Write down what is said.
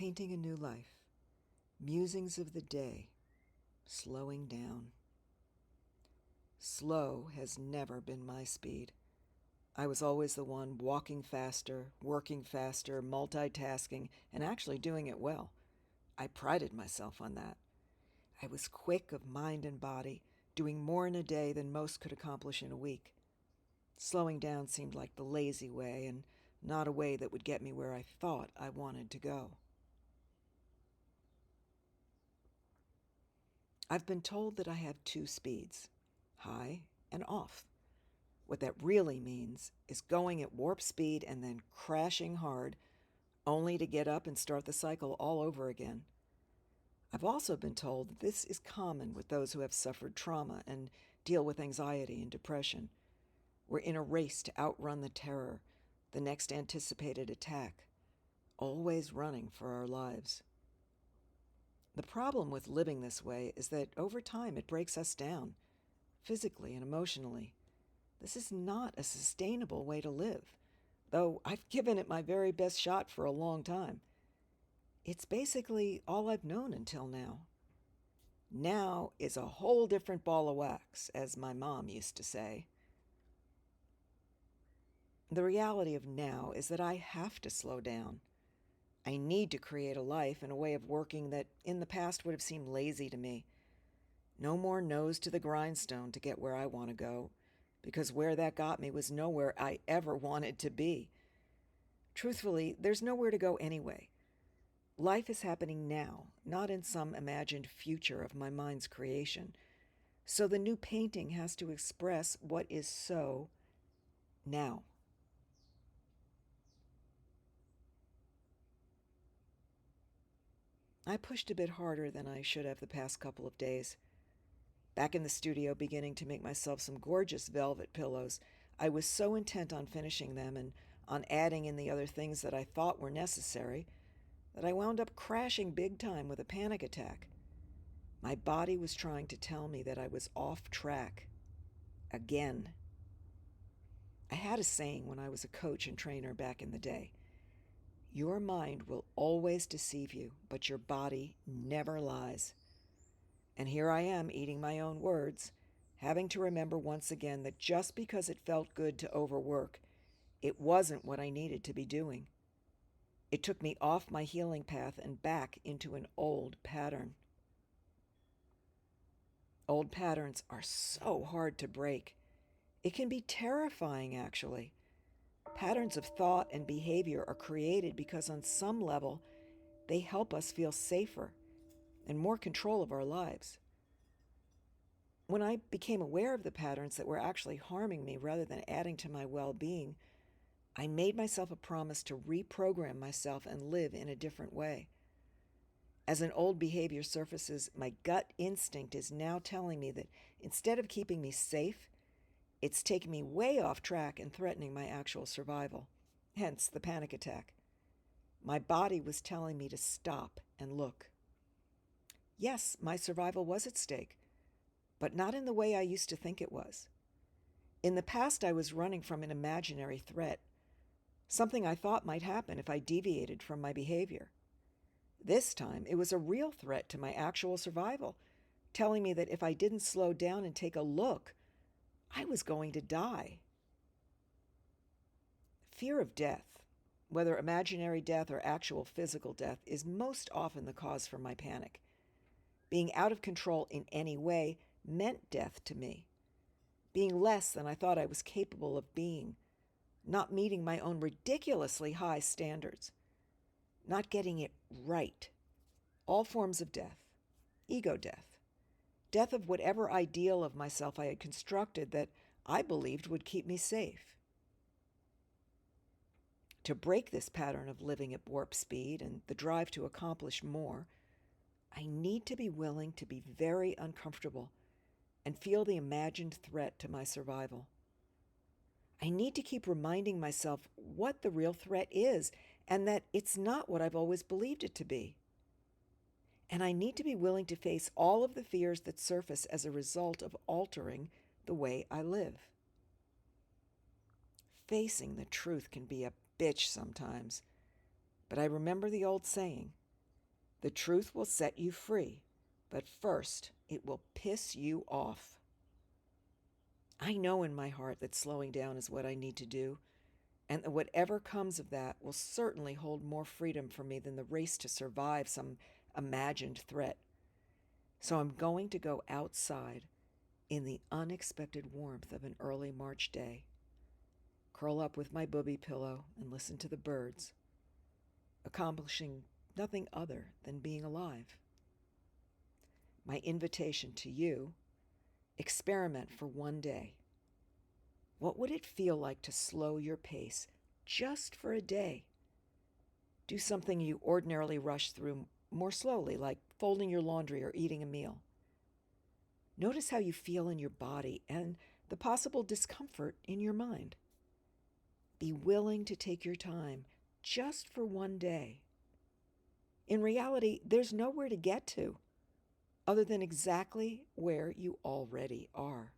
Painting a New Life. Musings of the Day. Slowing down. Slow has never been my speed. I was always the one walking faster, working faster, multitasking, and actually doing it well. I prided myself on that. I was quick of mind and body, doing more in a day than most could accomplish in a week. Slowing down seemed like the lazy way, and not a way that would get me where I thought I wanted to go. I've been told that I have two speeds, high and off. What that really means is going at warp speed and then crashing hard, only to get up and start the cycle all over again. I've also been told that this is common with those who have suffered trauma and deal with anxiety and depression. We're in a race to outrun the terror, the next anticipated attack, always running for our lives. The problem with living this way is that over time it breaks us down, physically and emotionally. This is not a sustainable way to live, though I've given it my very best shot for a long time. It's basically all I've known until now. Now is a whole different ball of wax, as my mom used to say. The reality of now is that I have to slow down. I need to create a life and a way of working that in the past would have seemed lazy to me. No more nose to the grindstone to get where I want to go, because where that got me was nowhere I ever wanted to be. Truthfully, there's nowhere to go anyway. Life is happening now, not in some imagined future of my mind's creation. So the new painting has to express what is so now. I pushed a bit harder than I should have the past couple of days. Back in the studio, beginning to make myself some gorgeous velvet pillows, I was so intent on finishing them and on adding in the other things that I thought were necessary that I wound up crashing big time with a panic attack. My body was trying to tell me that I was off track. Again. I had a saying when I was a coach and trainer back in the day. Your mind will always deceive you, but your body never lies. And here I am eating my own words, having to remember once again that just because it felt good to overwork, it wasn't what I needed to be doing. It took me off my healing path and back into an old pattern. Old patterns are so hard to break. It can be terrifying, actually. Patterns of thought and behavior are created because on some level, they help us feel safer and more control of our lives. When I became aware of the patterns that were actually harming me rather than adding to my well-being, I made myself a promise to reprogram myself and live in a different way. As an old behavior surfaces, my gut instinct is now telling me that instead of keeping me safe, it's taking me way off track and threatening my actual survival, hence the panic attack. My body was telling me to stop and look. Yes, my survival was at stake, but not in the way I used to think it was. In the past, I was running from an imaginary threat, something I thought might happen if I deviated from my behavior. This time, it was a real threat to my actual survival, telling me that if I didn't slow down and take a look, I was going to die. Fear of death, whether imaginary death or actual physical death, is most often the cause for my panic. Being out of control in any way meant death to me. Being less than I thought I was capable of being. Not meeting my own ridiculously high standards. Not getting it right. All forms of death. Ego death. Death of whatever ideal of myself I had constructed that I believed would keep me safe. To break this pattern of living at warp speed and the drive to accomplish more, I need to be willing to be very uncomfortable and feel the imagined threat to my survival. I need to keep reminding myself what the real threat is and that it's not what I've always believed it to be. And I need to be willing to face all of the fears that surface as a result of altering the way I live. Facing the truth can be a bitch sometimes, but I remember the old saying, The truth will set you free, but first it will piss you off. I know in my heart that slowing down is what I need to do, and that whatever comes of that will certainly hold more freedom for me than the race to survive some imagined threat. So I'm going to go outside in the unexpected warmth of an early March day, curl up with my booby pillow and listen to the birds, accomplishing nothing other than being alive. My invitation to you: experiment for one day. What would it feel like to slow your pace just for a day? Do something you ordinarily rush through more slowly, like folding your laundry or eating a meal. Notice how you feel in your body and the possible discomfort in your mind. Be willing to take your time just for one day. In reality, there's nowhere to get to other than exactly where you already are.